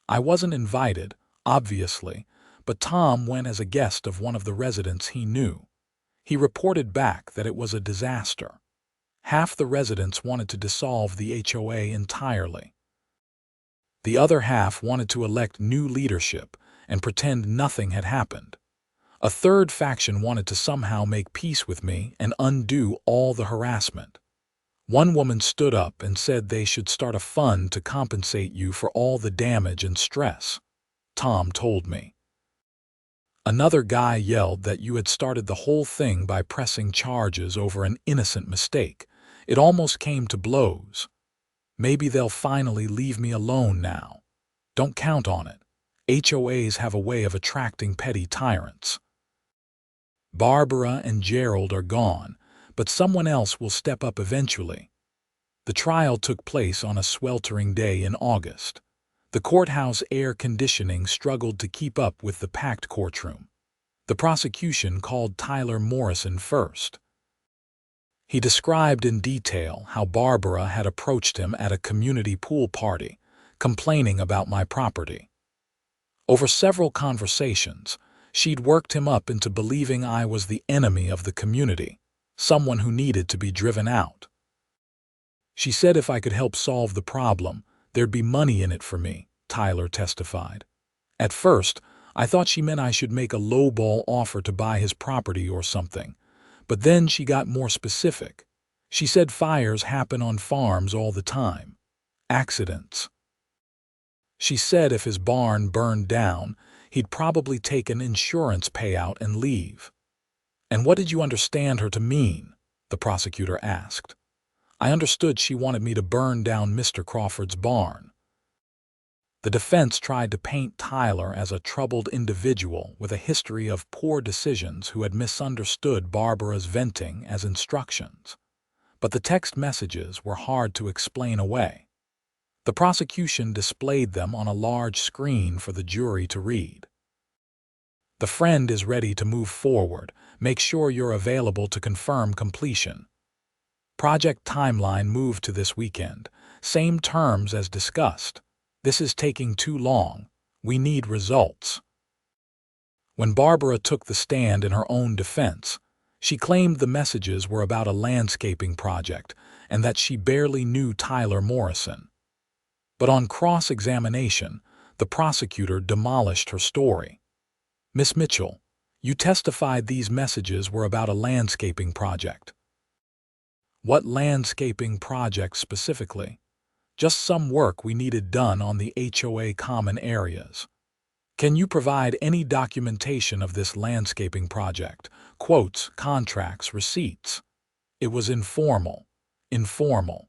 I wasn't invited, obviously, but Tom went as a guest of one of the residents he knew. He reported back that it was a disaster. Half the residents wanted to dissolve the HOA entirely. The other half wanted to elect new leadership and pretend nothing had happened. A third faction wanted to somehow make peace with me and undo all the harassment. One woman stood up and said they should start a fund to compensate you for all the damage and stress, Tom told me. Another guy yelled that you had started the whole thing by pressing charges over an innocent mistake. It almost came to blows. Maybe they'll finally leave me alone now. Don't count on it. HOAs have a way of attracting petty tyrants. Barbara and Gerald are gone, but someone else will step up eventually. The trial took place on a sweltering day in August. The courthouse air conditioning struggled to keep up with the packed courtroom. The prosecution called Tyler Morrison first. He described in detail how Barbara had approached him at a community pool party, complaining about my property. Over several conversations, she'd worked him up into believing I was the enemy of the community, someone who needed to be driven out. She said if I could help solve the problem, there'd be money in it for me, Tyler testified. At first, I thought she meant I should make a lowball offer to buy his property or something, but then she got more specific. She said fires happen on farms all the time. Accidents. She said if his barn burned down, he'd probably take an insurance payout and leave. And what did you understand her to mean? The prosecutor asked. I understood she wanted me to burn down Mr. Crawford's barn. The defense tried to paint Tyler as a troubled individual with a history of poor decisions who had misunderstood Barbara's venting as instructions. But the text messages were hard to explain away. The prosecution displayed them on a large screen for the jury to read. The friend is ready to move forward. Make sure you're available to confirm completion. Project timeline moved to this weekend. Same terms as discussed. This is taking too long. We need results. When Barbara took the stand in her own defense, she claimed the messages were about a landscaping project and that she barely knew Tyler Morrison. But on cross-examination, the prosecutor demolished her story. Miss Mitchell, You testified these messages were about a landscaping project. What landscaping project specifically? Just some work we needed done on the HOA common areas. Can you provide any documentation of this landscaping project? Quotes, contracts, receipts. It was informal. Informal.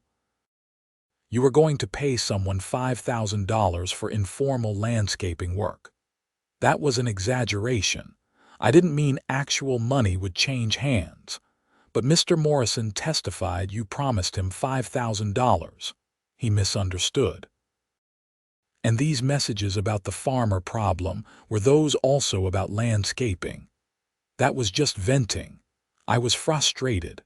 You were going to pay someone $5,000 for informal landscaping work. That was an exaggeration. I didn't mean actual money would change hands. But Mr. Morrison testified you promised him $5,000. He misunderstood. And these messages about the farmer problem, were those also about landscaping? That was just venting. I was frustrated.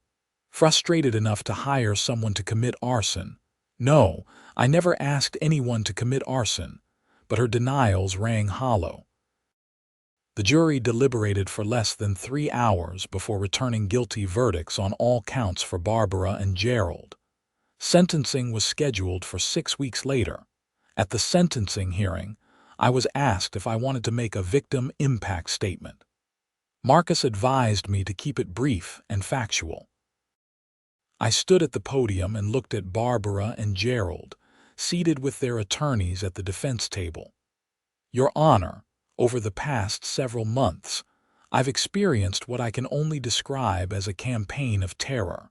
Frustrated enough to hire someone to commit arson. No, I never asked anyone to commit arson, but her denials rang hollow. The jury deliberated for less than 3 hours before returning guilty verdicts on all counts for Barbara and Gerald. Sentencing was scheduled for 6 weeks later. At the sentencing hearing, I was asked if I wanted to make a victim impact statement. Marcus advised me to keep it brief and factual. I stood at the podium and looked at Barbara and Gerald, seated with their attorneys at the defense table. Your Honor, over the past several months, I've experienced what I can only describe as a campaign of terror.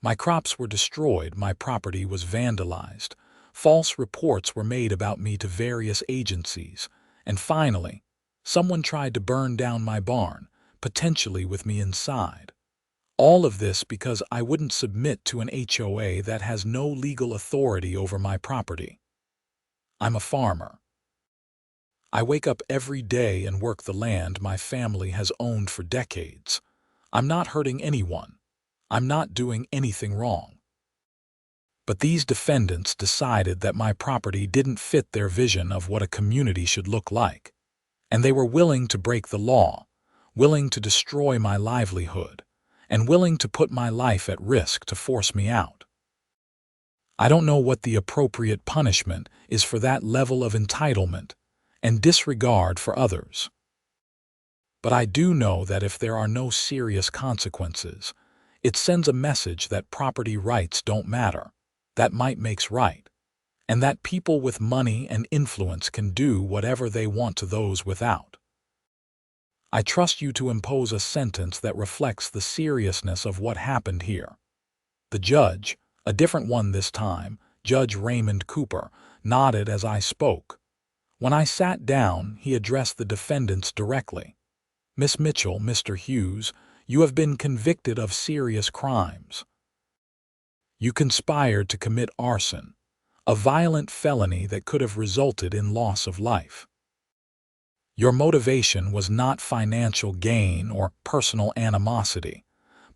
My crops were destroyed, my property was vandalized, false reports were made about me to various agencies, and finally, someone tried to burn down my barn, potentially with me inside. All of this because I wouldn't submit to an HOA that has no legal authority over my property. I'm a farmer. I wake up every day and work the land my family has owned for decades. I'm not hurting anyone. I'm not doing anything wrong. But these defendants decided that my property didn't fit their vision of what a community should look like. And they were willing to break the law, willing to destroy my livelihood, and willing to put my life at risk to force me out. I don't know what the appropriate punishment is for that level of entitlement and disregard for others. But I do know that if there are no serious consequences, it sends a message that property rights don't matter, that might makes right, and that people with money and influence can do whatever they want to those without. I trust you to impose a sentence that reflects the seriousness of what happened here. The judge, a different one this time, Judge Raymond Cooper, nodded as I spoke. When I sat down, he addressed the defendants directly. Miss Mitchell, Mr. Hughes, you have been convicted of serious crimes. You conspired to commit arson, a violent felony that could have resulted in loss of life. Your motivation was not financial gain or personal animosity,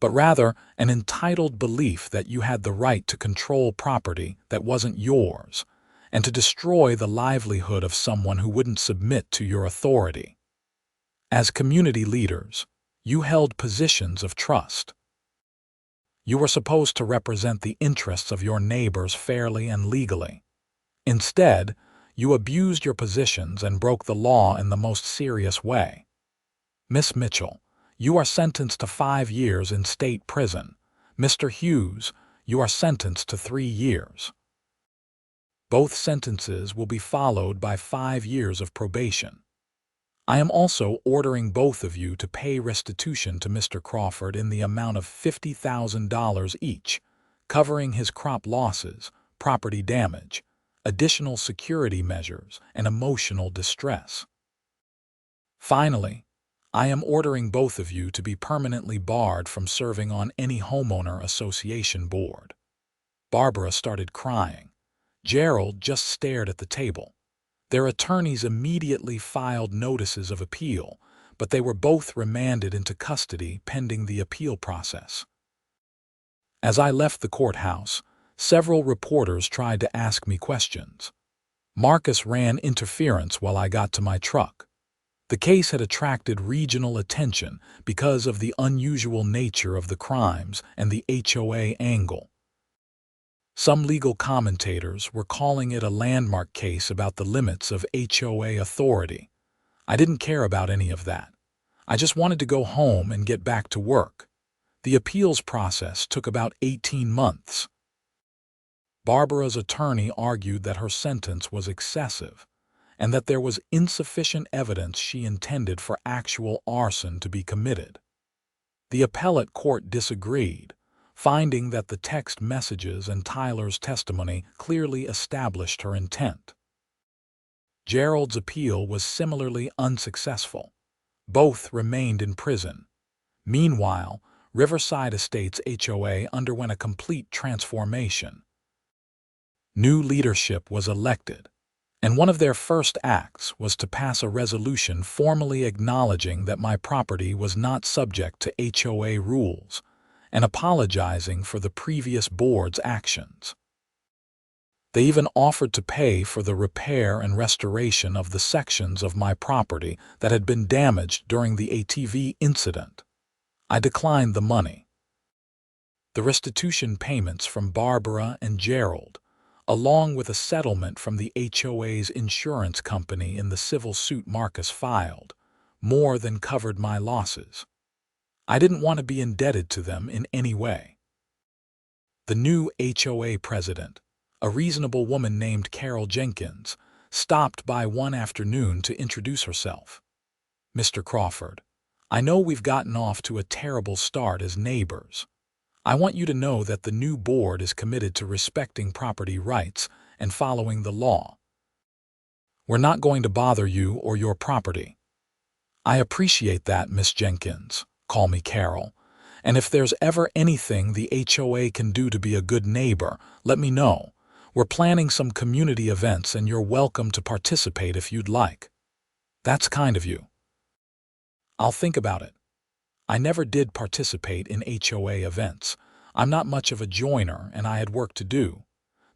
but rather an entitled belief that you had the right to control property that wasn't yours, and to destroy the livelihood of someone who wouldn't submit to your authority. As community leaders, you held positions of trust. You were supposed to represent the interests of your neighbors fairly and legally. Instead, you abused your positions and broke the law in the most serious way. Miss Mitchell, you are sentenced to 5 years in state prison. Mr. Hughes, you are sentenced to 3 years. Both sentences will be followed by 5 years of probation. I am also ordering both of you to pay restitution to Mr. Crawford in the amount of $50,000 each, covering his crop losses, property damage, additional security measures, and emotional distress. Finally, I am ordering both of you to be permanently barred from serving on any homeowner association board. Barbara started crying. Gerald just stared at the table. Their attorneys immediately filed notices of appeal, but they were both remanded into custody pending the appeal process. As I left the courthouse, several reporters tried to ask me questions. Marcus ran interference while I got to my truck. The case had attracted regional attention because of the unusual nature of the crimes and the HOA angle. Some legal commentators were calling it a landmark case about the limits of HOA authority. I didn't care about any of that. I just wanted to go home and get back to work. The appeals process took about 18 months. Barbara's attorney argued that her sentence was excessive and that there was insufficient evidence she intended for actual arson to be committed. The appellate court disagreed, finding that the text messages and Tyler's testimony clearly established her intent. Gerald's appeal was similarly unsuccessful. Both remained in prison. Meanwhile, Riverside Estates HOA underwent a complete transformation. New leadership was elected, and one of their first acts was to pass a resolution formally acknowledging that my property was not subject to HOA rules and apologizing for the previous board's actions. They even offered to pay for the repair and restoration of the sections of my property that had been damaged during the ATV incident. I declined the money. The restitution payments from Barbara and Gerald, along with a settlement from the HOA's insurance company in the civil suit Marcus filed, more than covered my losses. I didn't want to be indebted to them in any way. The new HOA president, a reasonable woman named Carol Jenkins, stopped by one afternoon to introduce herself. "Mr. Crawford, I know we've gotten off to a terrible start as neighbors. I want you to know that the new board is committed to respecting property rights and following the law. We're not going to bother you or your property." "I appreciate that, Miss Jenkins. Call me Carol. And if there's ever anything the HOA can do to be a good neighbor, let me know. We're planning some community events and you're welcome to participate if you'd like." "That's kind of you." "I'll think about it. I never did participate in HOA events. I'm not much of a joiner and I had work to do.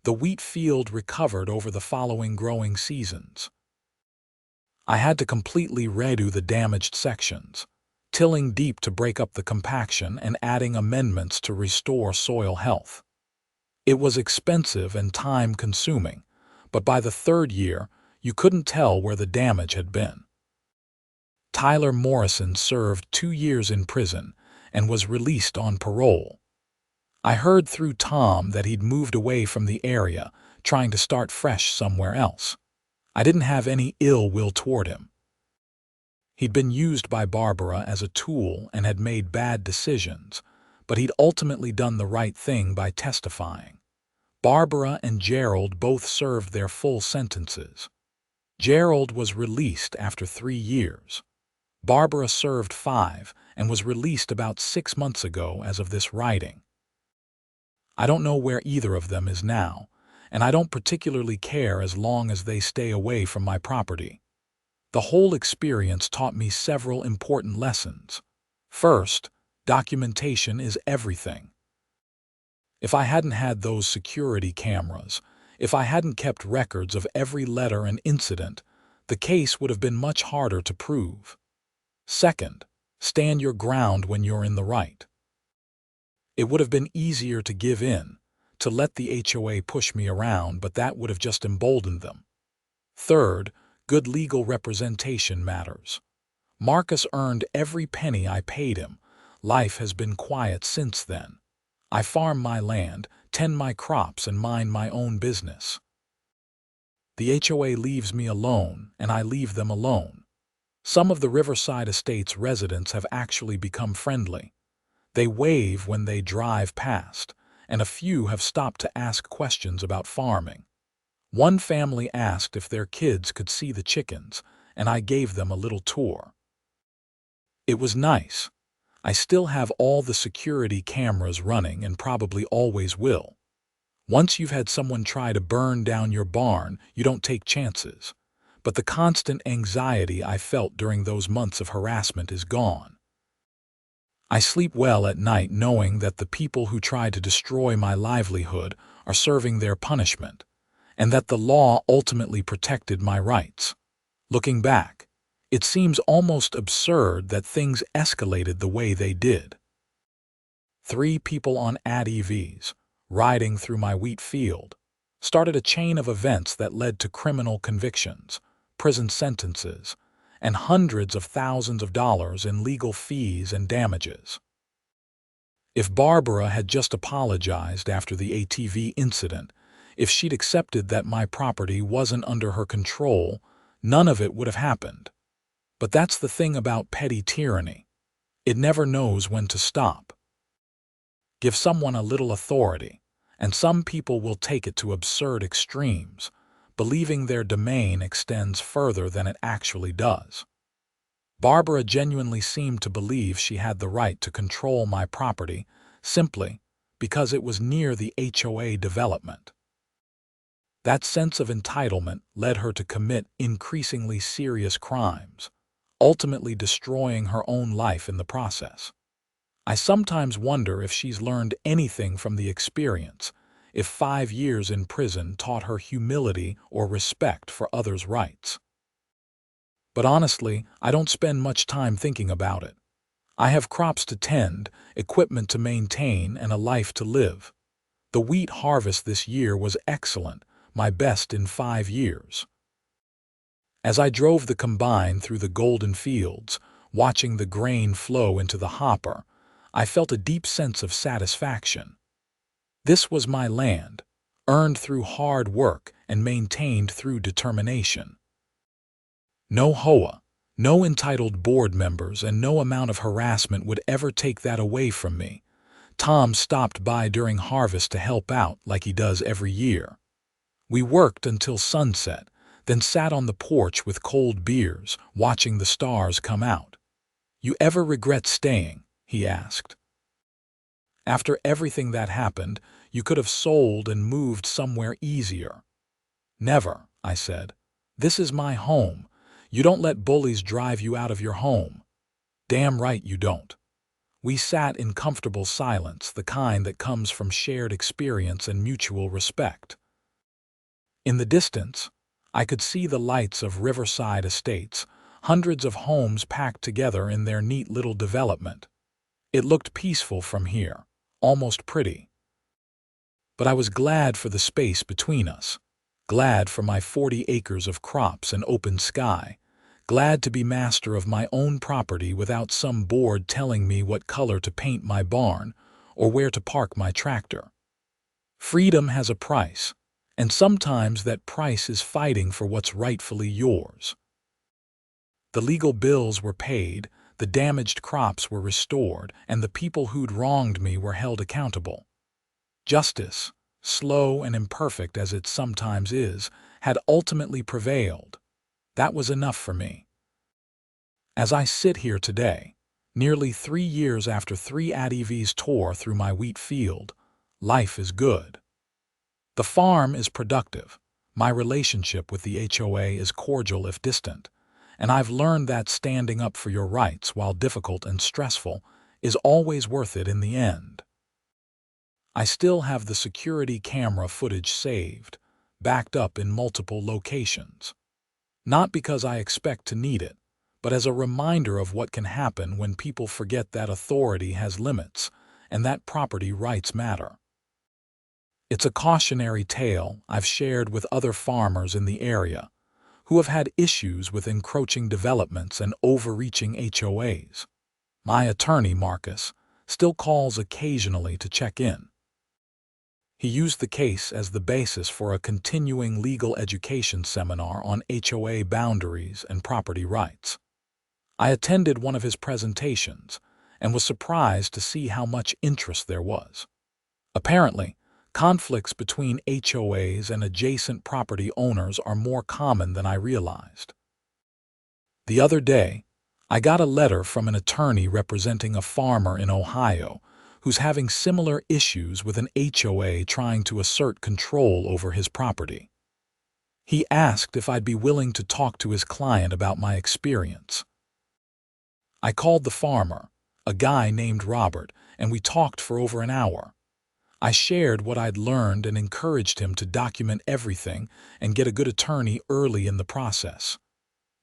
The wheat field recovered over the following growing seasons. I had to completely redo the damaged sections, tilling deep to break up the compaction and adding amendments to restore soil health. It was expensive and time-consuming, but by the third year, you couldn't tell where the damage had been. Tyler Morrison served 2 years in prison and was released on parole. I heard through Tom that he'd moved away from the area, trying to start fresh somewhere else. I didn't have any ill will toward him. He'd been used by Barbara as a tool and had made bad decisions, but he'd ultimately done the right thing by testifying. Barbara and Gerald both served their full sentences. Gerald was released after 3 years. Barbara served 5 and was released about 6 months ago as of this writing. I don't know where either of them is now, and I don't particularly care as long as they stay away from my property. The whole experience taught me several important lessons. First, documentation is everything. If I hadn't had those security cameras, if I hadn't kept records of every letter and incident, the case would have been much harder to prove. Second, stand your ground when you're in the right. It would have been easier to give in, to let the HOA push me around, but that would have just emboldened them. Third, good legal representation matters. Marcus earned every penny I paid him. Life has been quiet since then. I farm my land, tend my crops, and mind my own business. The HOA leaves me alone, and I leave them alone. Some of the Riverside Estates residents have actually become friendly. They wave when they drive past, and a few have stopped to ask questions about farming. One family asked if their kids could see the chickens, and I gave them a little tour. It was nice. I still have all the security cameras running and probably always will. Once you've had someone try to burn down your barn, you don't take chances. But the constant anxiety I felt during those months of harassment is gone. I sleep well at night knowing that the people who tried to destroy my livelihood are serving their punishment, and that the law ultimately protected my rights. Looking back, it seems almost absurd that things escalated the way they did. 3 people on ATVs, riding through my wheat field, started a chain of events that led to criminal convictions, prison sentences, and hundreds of thousands of dollars in legal fees and damages. If Barbara had just apologized after the ATV incident, if she'd accepted that my property wasn't under her control, none of it would have happened. But that's the thing about petty tyranny. It never knows when to stop. Give someone a little authority, and some people will take it to absurd extremes, believing their domain extends further than it actually does. Barbara genuinely seemed to believe she had the right to control my property simply because it was near the HOA development. That sense of entitlement led her to commit increasingly serious crimes, ultimately destroying her own life in the process. I sometimes wonder if she's learned anything from the experience, if 5 years in prison taught her humility or respect for others' rights. But honestly, I don't spend much time thinking about it. I have crops to tend, equipment to maintain, and a life to live. The wheat harvest this year was excellent, my best in 5 years. As I drove the combine through the golden fields, watching the grain flow into the hopper, I felt a deep sense of satisfaction. This was my land, earned through hard work and maintained through determination. No HOA, no entitled board members, and no amount of harassment would ever take that away from me. Tom stopped by during harvest to help out like he does every year. We worked until sunset, then sat on the porch with cold beers, watching the stars come out. "You ever regret staying?" he asked. "After everything that happened, you could have sold and moved somewhere easier." "Never," I said. "This is my home. You don't let bullies drive you out of your home." "Damn right you don't." We sat in comfortable silence, the kind that comes from shared experience and mutual respect. In the distance, I could see the lights of riverside estates, hundreds of homes packed together in their neat little development. It looked peaceful from here, almost pretty. But I was glad for the space between us, glad for my 40 acres of crops and open sky, glad to be master of my own property without some board telling me what color to paint my barn or where to park my tractor. Freedom has a price, and sometimes that price is fighting for what's rightfully yours. The legal bills were paid, the damaged crops were restored, and the people who'd wronged me were held accountable. Justice, slow and imperfect as it sometimes is, had ultimately prevailed. That was enough for me. As I sit here today, nearly 3 years after 3 ATVs tore through my wheat field, life is good. The farm is productive, my relationship with the HOA is cordial if distant, and I've learned that standing up for your rights, while difficult and stressful, is always worth it in the end. I still have the security camera footage saved, backed up in multiple locations. Not because I expect to need it, but as a reminder of what can happen when people forget that authority has limits and that property rights matter. It's a cautionary tale I've shared with other farmers in the area who have had issues with encroaching developments and overreaching HOAs. My attorney, Marcus, still calls occasionally to check in. He used the case as the basis for a continuing legal education seminar on HOA boundaries and property rights. I attended one of his presentations and was surprised to see how much interest there was. Apparently, conflicts between HOAs and adjacent property owners are more common than I realized. The other day, I got a letter from an attorney representing a farmer in Ohio who's having similar issues with an HOA trying to assert control over his property. He asked if I'd be willing to talk to his client about my experience. I called the farmer, a guy named Robert, and we talked for over an hour. I shared what I'd learned and encouraged him to document everything and get a good attorney early in the process.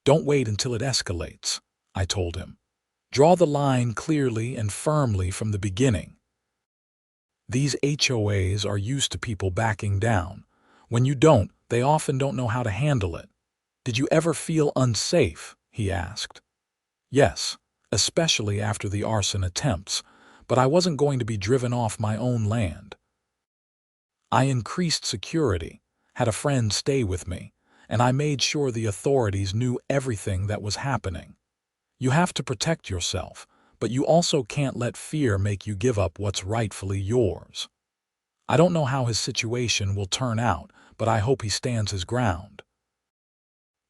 "Don't wait until it escalates," I told him. "Draw the line clearly and firmly from the beginning." These HOAs are used to people backing down. When you don't, they often don't know how to handle it. "Did you ever feel unsafe?" he he asked. Yes, especially after the arson attempts, but I wasn't going to be driven off my own land. I increased security, had a friend stay with me, and I made sure the authorities knew everything that was happening. You have to protect yourself, but you also can't let fear make you give up what's rightfully yours. I don't know how his situation will turn out, but I hope he stands his ground.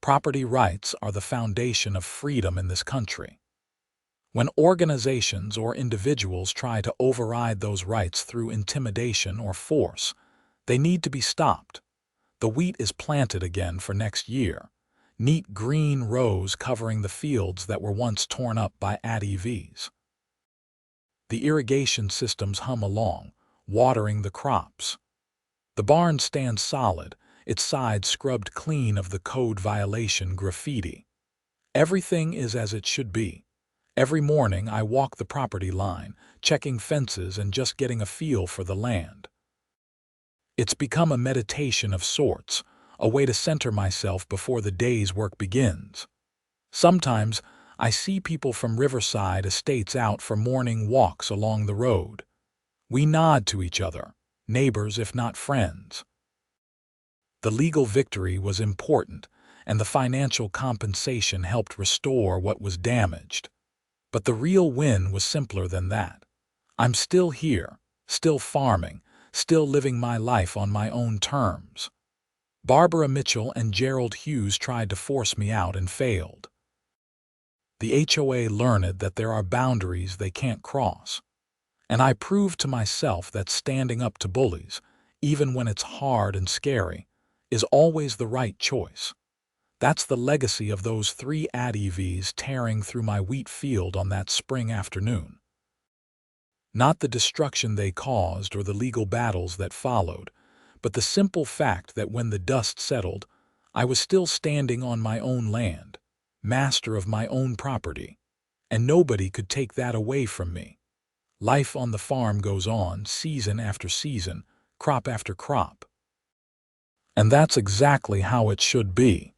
Property rights are the foundation of freedom in this country. When organizations or individuals try to override those rights through intimidation or force, they need to be stopped. The wheat is planted again for next year. Neat green rows covering the fields that were once torn up by ATVs. The irrigation systems hum along, watering the crops. The barn stands solid, its sides scrubbed clean of the code violation graffiti. Everything is as it should be. Every morning I walk the property line, checking fences and just getting a feel for the land. It's become a meditation of sorts, a way to center myself before the day's work begins. Sometimes I see people from riverside estates out for morning walks along the road. We nod to each other, neighbors if not friends. The legal victory was important, and the financial compensation helped restore what was damaged. But the real win was simpler than that. I'm still here, still farming, still living my life on my own terms. Barbara Mitchell and Gerald Hughes tried to force me out and failed. The HOA learned that there are boundaries they can't cross. And I proved to myself that standing up to bullies, even when it's hard and scary, is always the right choice. That's the legacy of those 3 ATVs tearing through my wheat field on that spring afternoon. Not the destruction they caused or the legal battles that followed, but the simple fact that when the dust settled, I was still standing on my own land, master of my own property, and nobody could take that away from me. Life on the farm goes on, season after season, crop after crop. And that's exactly how it should be.